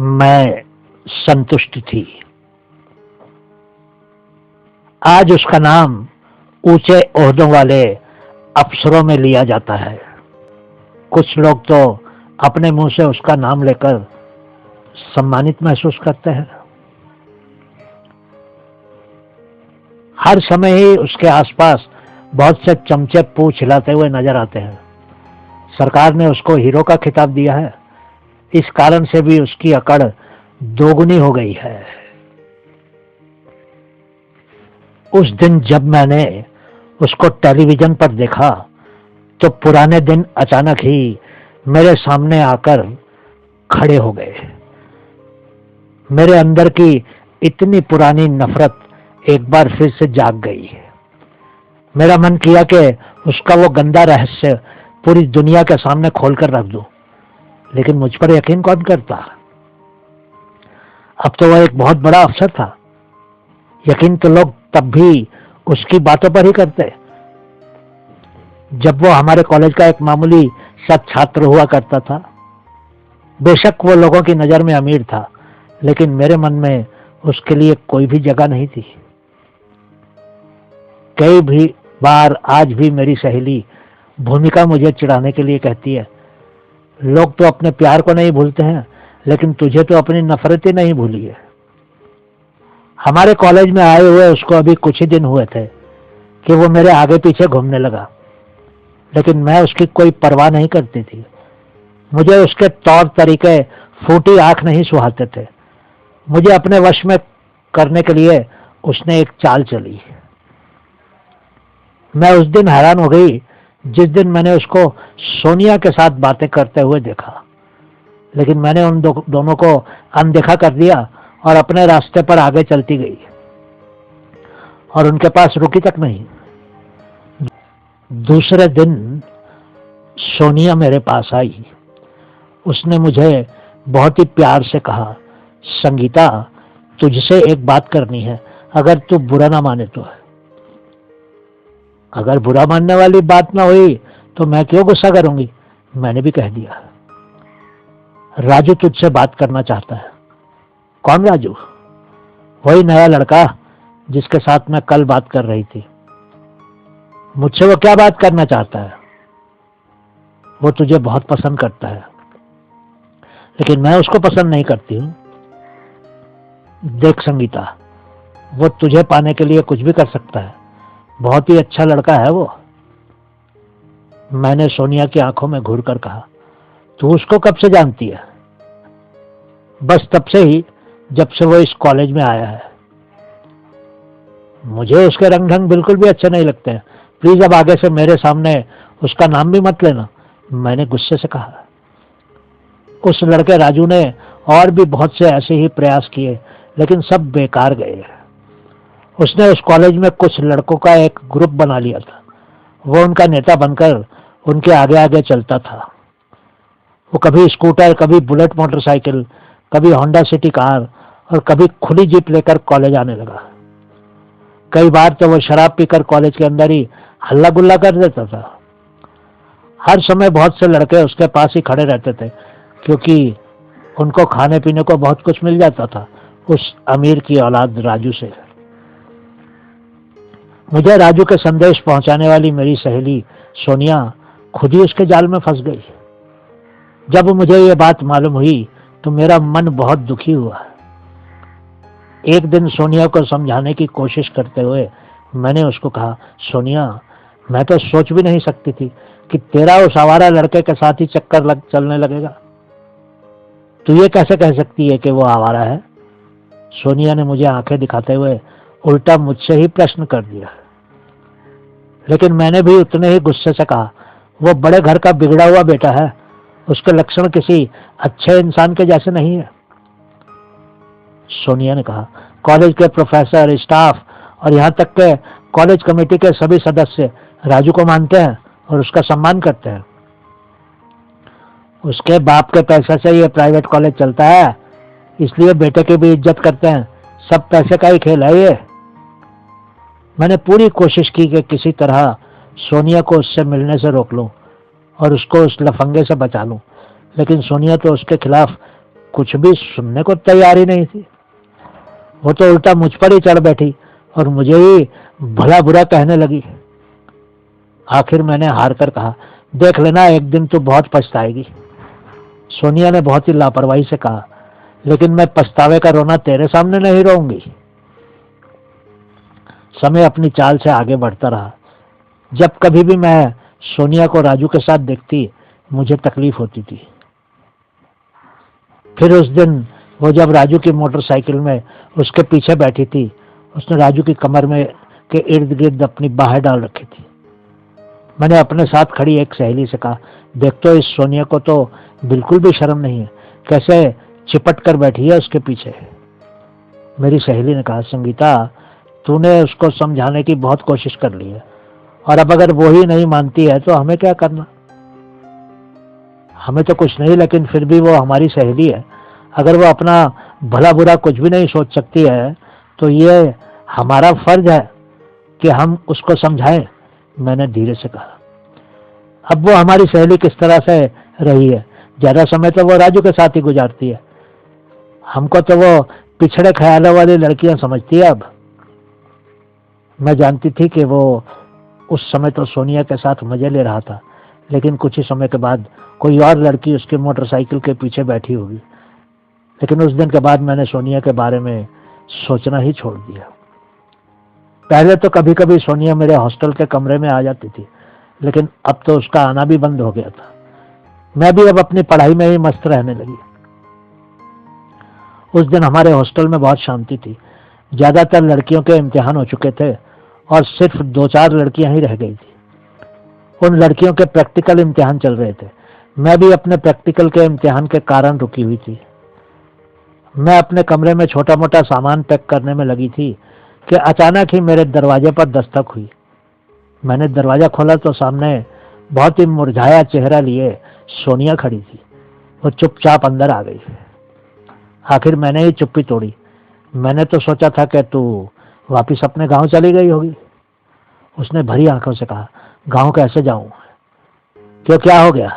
मैं संतुष्ट थी। आज उसका नाम ऊंचे ओहदों वाले अफसरों में लिया जाता है। कुछ लोग तो अपने मुंह से उसका नाम लेकर सम्मानित महसूस करते हैं। हर समय ही उसके आसपास बहुत से चमचे पूंछ हिलाते हुए नजर आते हैं। सरकार ने उसको हीरो का खिताब दिया है। इस कारण से भी उसकी अकड़ दोगुनी हो गई है। उस दिन जब मैंने उसको टेलीविजन पर देखा तो पुराने दिन अचानक ही मेरे सामने आकर खड़े हो गए। मेरे अंदर की इतनी पुरानी नफरत एक बार फिर से जाग गई। मेरा मन किया कि उसका वो गंदा रहस्य पूरी दुनिया के सामने खोलकर रख दूं, लेकिन मुझ पर यकीन कौन करता। अब तो वह एक बहुत बड़ा अफसर था। यकीन तो लोग तब भी उसकी बातों पर ही करते जब वो हमारे कॉलेज का एक मामूली सा छात्र हुआ करता था। बेशक वो लोगों की नजर में अमीर था, लेकिन मेरे मन में उसके लिए कोई भी जगह नहीं थी। कई भी बार आज भी मेरी सहेली भूमिका मुझे चिढ़ाने के लिए कहती है, लोग तो अपने प्यार को नहीं भूलते हैं, लेकिन तुझे तो अपनी नफरत ही नहीं भूली है। हमारे कॉलेज में आए हुए उसको अभी कुछ ही दिन हुए थे कि वो मेरे आगे पीछे घूमने लगा, लेकिन मैं उसकी कोई परवाह नहीं करती थी। मुझे उसके तौर तरीके फूटी आंख नहीं सुहाते थे। मुझे अपने वश में करने के लिए उसने एक चाल चली। मैं उस दिन हैरान हो गई जिस दिन मैंने उसको सोनिया के साथ बातें करते हुए देखा, लेकिन मैंने उन दोनों को अनदेखा कर दिया और अपने रास्ते पर आगे चलती गई और उनके पास रुकी तक नहीं। दूसरे दिन सोनिया मेरे पास आई। उसने मुझे बहुत ही प्यार से कहा, संगीता, तुझसे एक बात करनी है, अगर तू बुरा ना माने तो। अगर बुरा मानने वाली बात ना हुई तो मैं क्यों गुस्सा करूंगी, मैंने भी कह दिया। राजू तुझसे बात करना चाहता है। कौन राजू? वही नया लड़का जिसके साथ मैं कल बात कर रही थी। मुझसे वो क्या बात करना चाहता है? वो तुझे बहुत पसंद करता है, लेकिन मैं उसको पसंद नहीं करती हूं। देख संगीता, वो तुझे पाने के लिए कुछ भी कर सकता है। बहुत ही अच्छा लड़का है वो। मैंने सोनिया की आंखों में घूर कर कहा, तू उसको कब से जानती है? बस तब से ही जब से वो इस कॉलेज में आया है। मुझे उसके रंग ढंग बिल्कुल भी अच्छे नहीं लगते हैं। प्लीज अब आगे से मेरे सामने उसका नाम भी मत लेना, मैंने गुस्से से कहा। उस लड़के राजू ने और भी बहुत से ऐसे ही प्रयास किए, लेकिन सब बेकार गए। उसने उस कॉलेज में कुछ लड़कों का एक ग्रुप बना लिया था। वो उनका नेता बनकर उनके आगे आगे चलता था। वो कभी स्कूटर, कभी बुलेट मोटरसाइकिल, कभी होंडा सिटी कार और कभी खुली जीप लेकर कॉलेज आने लगा। कई बार तो वो शराब पीकर कॉलेज के अंदर ही हल्ला गुल्ला कर देता था। हर समय बहुत से लड़के उसके पास ही खड़े रहते थे, क्योंकि उनको खाने पीने को बहुत कुछ मिल जाता था उस अमीर की औलाद राजू से। मुझे राजू के संदेश पहुंचाने वाली मेरी सहेली सोनिया खुद ही उसके जाल में फंस गई। जब मुझे ये बात मालूम हुई तो मेरा मन बहुत दुखी हुआ। एक दिन सोनिया को समझाने की कोशिश करते हुए मैंने उसको कहा, सोनिया, मैं तो सोच भी नहीं सकती थी कि तेरा उस आवारा लड़के के साथ ही चक्कर चलने लगेगा। तू ये कैसे कह सकती है कि वो आवारा है? सोनिया ने मुझे आंखें दिखाते हुए उल्टा मुझसे ही प्रश्न कर दिया, लेकिन मैंने भी उतने ही गुस्से से कहा, वो बड़े घर का बिगड़ा हुआ बेटा है। उसके लक्षण किसी अच्छे इंसान के जैसे नहीं है। सोनिया ने कहा, कॉलेज के प्रोफेसर, स्टाफ और यहाँ तक के कॉलेज कमेटी के सभी सदस्य राजू को मानते हैं और उसका सम्मान करते हैं। उसके बाप के पैसे से ये प्राइवेट कॉलेज चलता है, इसलिए बेटे की भी इज्जत करते हैं। सब पैसे का ही खेल है ये। मैंने पूरी कोशिश की कि किसी तरह सोनिया को उससे मिलने से रोक लूं और उसको उस लफंगे से बचा लूं, लेकिन सोनिया तो उसके खिलाफ कुछ भी सुनने को तैयार ही नहीं थी। वो तो उल्टा मुझ पर ही चढ़ बैठी और मुझे ही भला बुरा कहने लगी। आखिर मैंने हार कर कहा, देख लेना, एक दिन तू बहुत पछताएगी। सोनिया ने बहुत ही लापरवाही से कहा, लेकिन मैं पछतावे का रोना तेरे सामने नहीं रोऊंगी। समय अपनी चाल से आगे बढ़ता रहा। जब कभी भी मैं सोनिया को राजू के साथ देखती, मुझे तकलीफ होती थी। फिर उस दिन वो जब राजू की मोटरसाइकिल में उसके पीछे बैठी थी, उसने राजू की कमर में के इर्द गिर्द अपनी बाहें डाल रखी थी। मैंने अपने साथ खड़ी एक सहेली से कहा, देख तो इस सोनिया को तो बिल्कुल भी शर्म नहीं है, कैसे चिपट कर बैठी है उसके पीछे। मेरी सहेली ने कहा, संगीता, तूने उसको समझाने की बहुत कोशिश कर ली है, और अब अगर वो ही नहीं मानती है तो हमें क्या करना। हमें तो कुछ नहीं, लेकिन फिर भी वो हमारी सहेली है। अगर वो अपना भला बुरा कुछ भी नहीं सोच सकती है तो ये हमारा फर्ज है कि हम उसको समझाएं। मैंने धीरे से कहा। अब वो हमारी सहेली किस तरह से रही है, ज्यादा समय तो वो राजू के साथ ही गुजारती है। हमको तो वो पिछड़े ख्यालों वाली लड़कियां समझती है। अब मैं जानती थी कि वो उस समय तो सोनिया के साथ मजे ले रहा था, लेकिन कुछ ही समय के बाद कोई और लड़की उसकी मोटरसाइकिल के पीछे बैठी होगी। लेकिन उस दिन के बाद मैंने सोनिया के बारे में सोचना ही छोड़ दिया। पहले तो कभी कभी सोनिया मेरे हॉस्टल के कमरे में आ जाती थी, लेकिन अब तो उसका आना भी बंद हो गया था। मैं भी अब अपनी पढ़ाई में ही मस्त रहने लगी। उस दिन हमारे हॉस्टल में बहुत शांति थी। ज्यादातर लड़कियों के इम्तिहान हो चुके थे और सिर्फ 2-4 लड़कियां ही रह गई थी। उन लड़कियों के प्रैक्टिकल इम्तिहान चल रहे थे। मैं भी अपने प्रैक्टिकल के इम्तिहान के कारण रुकी हुई थी। मैं अपने कमरे में छोटा मोटा सामान पैक करने में लगी थी कि अचानक ही मेरे दरवाजे पर दस्तक हुई। मैंने दरवाजा खोला तो सामने बहुत ही मुरझाया चेहरा लिए सोनिया खड़ी थी। वो चुपचाप अंदर आ गई। आखिर मैंने ही चुप्पी तोड़ी। मैंने तो सोचा था कि तू वापिस अपने गांव चली गई होगी। उसने भरी आंखों से कहा, गांव कैसे जाऊं? क्यों, क्या हो गया?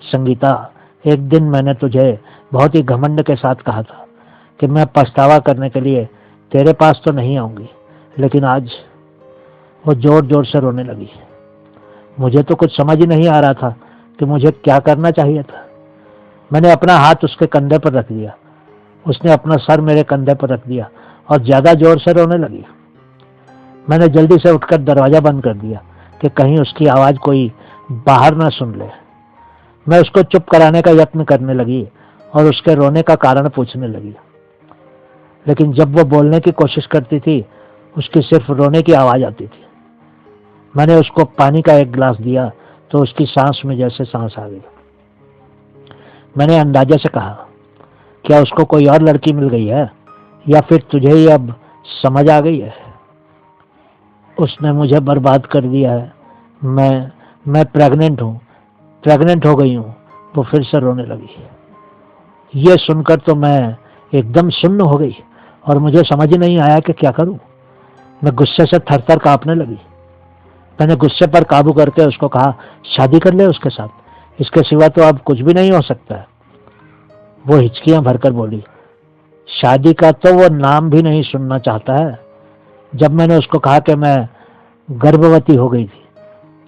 संगीता, एक दिन मैंने तुझे बहुत ही घमंड के साथ कहा था कि मैं पछतावा करने के लिए तेरे पास तो नहीं आऊंगी, लेकिन आज। वो जोर जोर से रोने लगी। मुझे तो कुछ समझ ही नहीं आ रहा था कि मुझे क्या करना चाहिए था। मैंने अपना हाथ उसके कंधे पर रख दिया। उसने अपना सर मेरे कंधे पर रख दिया और ज्यादा जोर से रोने लगी। मैंने जल्दी से उठकर दरवाजा बंद कर दिया कि कहीं उसकी आवाज कोई बाहर ना सुन ले। मैं उसको चुप कराने का यत्न करने लगी और उसके रोने का कारण पूछने लगी, लेकिन जब वो बोलने की कोशिश करती थी, उसकी सिर्फ रोने की आवाज आती थी। मैंने उसको पानी का एक गिलास दिया तो उसकी सांस में जैसे सांस आ गई। मैंने अंदाजे से कहा, क्या उसको कोई और लड़की मिल गई है या फिर तुझे ही अब समझ आ गई है? उसने मुझे बर्बाद कर दिया है। मैं प्रेग्नेंट हो गई हूँ। वो फिर से रोने लगी। ये सुनकर तो मैं एकदम सुन्न हो गई और मुझे समझ ही नहीं आया कि क्या करूं। मैं गुस्से से थरथर कांपने लगी। मैंने गुस्से पर काबू करके उसको कहा, शादी कर ले उसके साथ, इसके सिवा तो अब कुछ भी नहीं हो सकता है। वो हिचकियां भरकर बोली, शादी का तो वो नाम भी नहीं सुनना चाहता है। जब मैंने उसको कहा कि मैं गर्भवती हो गई थी,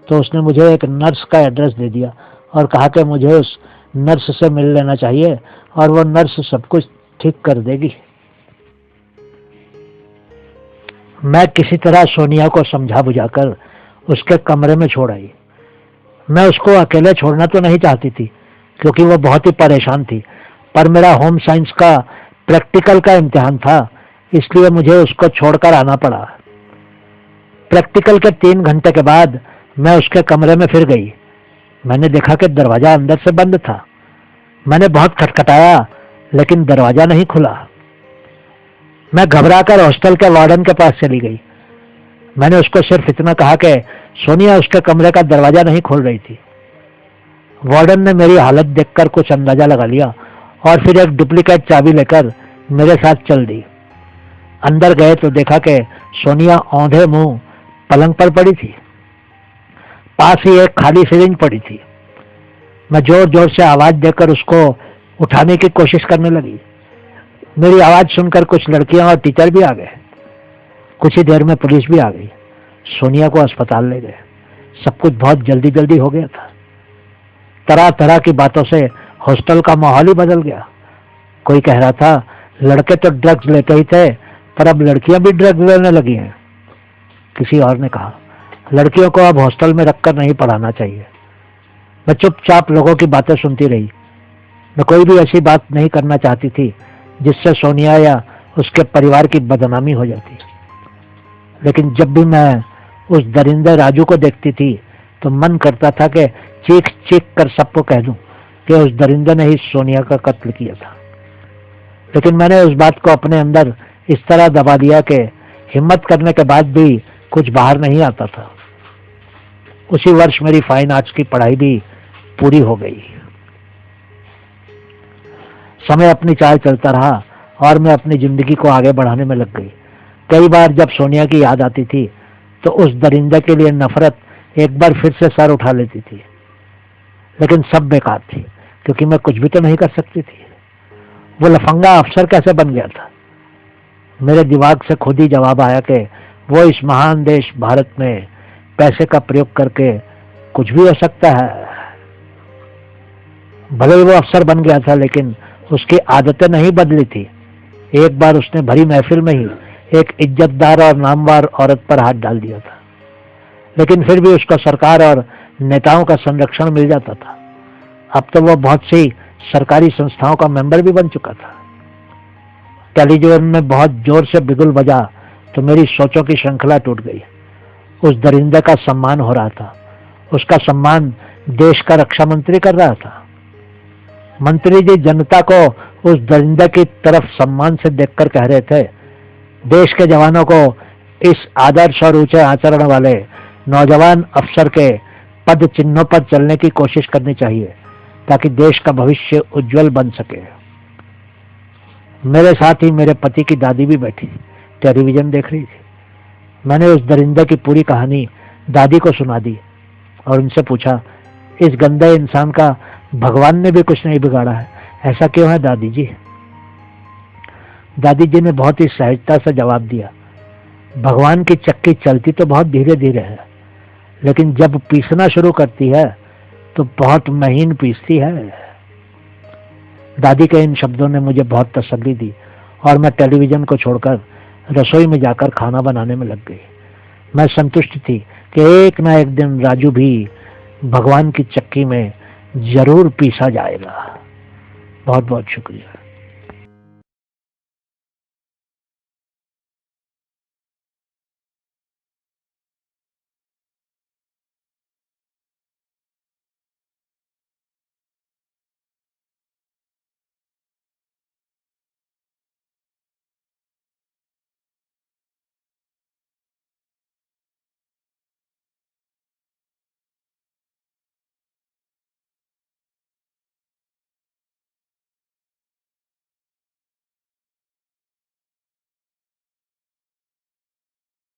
तो उसने मुझे एक नर्स का एड्रेस दे दिया और कहा कि मुझे उस नर्स से मिल लेना चाहिए और वो नर्स सब कुछ ठीक कर देगी। मैं किसी तरह सोनिया को समझा बुझाकर उसके कमरे में छोड़ आई। मैं उसको अकेले छोड़ना तो नहीं चाहती थी क्योंकि वो बहुत ही परेशान थी, पर मेरा होम साइंस का प्रैक्टिकल का इम्तिहान था, इसलिए मुझे उसको छोड़कर आना पड़ा। प्रैक्टिकल के 3 घंटे के बाद मैं उसके कमरे में फिर गई। मैंने देखा कि दरवाजा अंदर से बंद था। मैंने बहुत खटखटाया, लेकिन दरवाजा नहीं खुला। मैं घबराकर हॉस्टल के वार्डन के पास चली गई। मैंने उसको सिर्फ इतना कहा कि सोनिया उसके कमरे का दरवाजा नहीं खोल रही थी। वार्डन ने मेरी हालत देखकर कुछ अंदाजा लगा लिया और फिर एक डुप्लीकेट चाबी लेकर मेरे साथ चल दी। अंदर गए तो देखा कि सोनिया औंधे मुंह पलंग पर पड़ी थी। पास ही एक खाली सिरिंज पड़ी थी। मैं जोर जोर से आवाज देकर उसको उठाने की कोशिश करने लगी। मेरी आवाज सुनकर कुछ लड़कियां और टीचर भी आ गए। कुछ ही देर में पुलिस भी आ गई। सोनिया को अस्पताल ले गए। सब कुछ बहुत जल्दी जल्दी हो गया था। तरह तरह की बातों से हॉस्टल का माहौल ही बदल गया। कोई कह रहा था लड़के तो ड्रग्स लेते ही थे, पर अब लड़कियां भी ड्रग्स लेने लगी हैं। किसी और ने कहा लड़कियों को अब हॉस्टल में रखकर नहीं पढ़ाना चाहिए। मैं चुपचाप लोगों की बातें सुनती रही। मैं कोई भी ऐसी बात नहीं करना चाहती थी जिससे सोनिया या उसके परिवार की बदनामी हो जाती। लेकिन जब भी मैं उस दरिंदे राजू को देखती थी तो मन करता था कि चीख चीख कर सबको कह दूं कि उस दरिंदे ने ही सोनिया का कत्ल किया था। लेकिन मैंने उस बात को अपने अंदर इस तरह दबा दिया कि हिम्मत करने के बाद भी कुछ बाहर नहीं आता था। उसी वर्ष मेरी फाइन आर्ट्स की पढ़ाई भी पूरी हो गई। समय अपनी चाल चलता रहा और मैं अपनी जिंदगी को आगे बढ़ाने में लग गई। कई बार जब सोनिया की याद आती थी तो उस दरिंदे के लिए नफरत एक बार फिर से सर उठा लेती थी। लेकिन सब बेकार थी, क्योंकि मैं कुछ भी तो नहीं कर सकती थी। वो लफंगा अफसर कैसे बन गया था? मेरे दिमाग से खुद ही जवाब आया कि वो इस महान देश भारत में पैसे का प्रयोग करके कुछ भी हो सकता है। भले ही वो अफसर बन गया था, लेकिन उसकी आदतें नहीं बदली थी। एक बार उसने भरी महफिल में ही एक इज्जतदार और नामवर औरत पर हाथ डाल दिया था, लेकिन फिर भी उसको सरकार और नेताओं का संरक्षण मिल जाता था। अब तो वो बहुत सी सरकारी संस्थाओं का मेंबर भी बन चुका था। टेलीविजन में बहुत जोर से बिगुल बजा तो मेरी सोचों की श्रृंखला टूट गई। उस दरिंदे का सम्मान हो रहा था। उसका सम्मान देश का रक्षा मंत्री कर रहा था। मंत्री जी जनता को उस दरिंदे की तरफ सम्मान से देखकर कह रहे थे, देश के जवानों को इस आदर्श और ऊंचे आचरण वाले नौजवान अफसर के पद चिन्हों पर चलने की कोशिश करनी चाहिए ताकि देश का भविष्य उज्जवल बन सके। मेरे साथ ही मेरे पति की दादी भी बैठी टेलीविजन देख रही थी। मैंने उस दरिंदे की पूरी कहानी दादी को सुना दी और उनसे पूछा, इस गंदे इंसान का भगवान ने भी कुछ नहीं बिगाड़ा है, ऐसा क्यों है दादी जी? दादी जी ने बहुत ही सहजता से जवाब दिया, भगवान की चक्की चलती तो बहुत धीरे धीरे है, लेकिन जब पीसना शुरू करती है तो बहुत महीन पीसती है। दादी के इन शब्दों ने मुझे बहुत तसल्ली दी और मैं टेलीविजन को छोड़कर रसोई में जाकर खाना बनाने में लग गई। मैं संतुष्ट थी कि एक ना एक दिन राजू भी भगवान की चक्की में जरूर पीसा जाएगा। बहुत बहुत शुक्रिया।